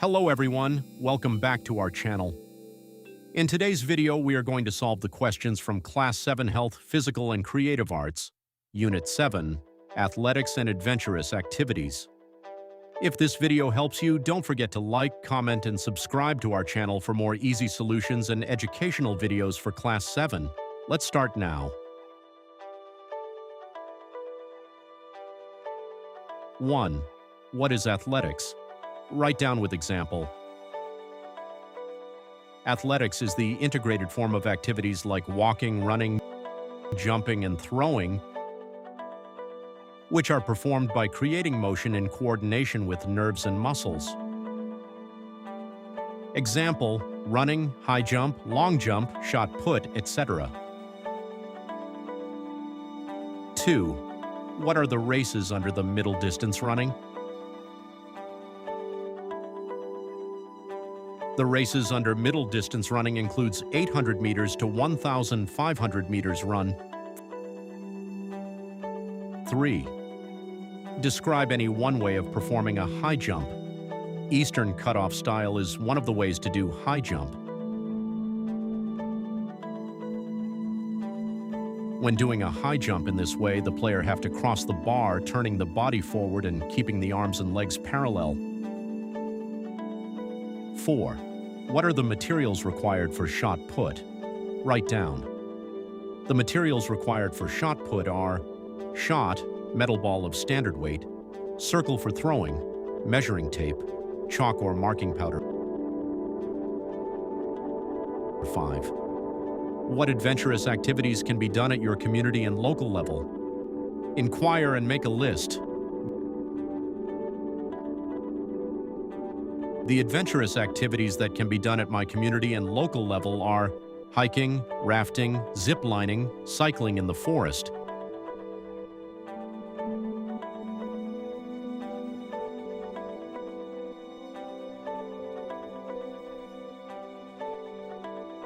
Hello everyone, welcome back to our channel. In today's video, we are going to solve the questions from Class 7 Health, Physical and Creative Arts, Unit 7, Athletics and Adventurous Activities. If this video helps you, don't forget to like, comment, and subscribe to our channel for more easy solutions and educational videos for Class 7. Let's start now. 1. What is athletics? Write down with example. Athletics is the integrated form of activities like walking, running, jumping, and throwing, which are performed by creating motion in coordination with nerves and muscles. Example: running, high jump, long jump, shot put, etc. 2. What are the races under the middle distance running? The races under middle distance running includes 800 meters to 1,500 meters run. 3. Describe any one way of performing a high jump. Eastern cutoff style is one of the ways to do high jump. When doing a high jump in this way, the player have to cross the bar, turning the body forward and keeping the arms and legs parallel. 4. What are the materials required for shot put? Write down. The materials required for shot put are shot, metal ball of standard weight, circle for throwing, measuring tape, chalk or marking powder. 5. What adventurous activities can be done at your community and local level? Inquire and make a list. The adventurous activities that can be done at my community and local level are hiking, rafting, zip lining, cycling in the forest,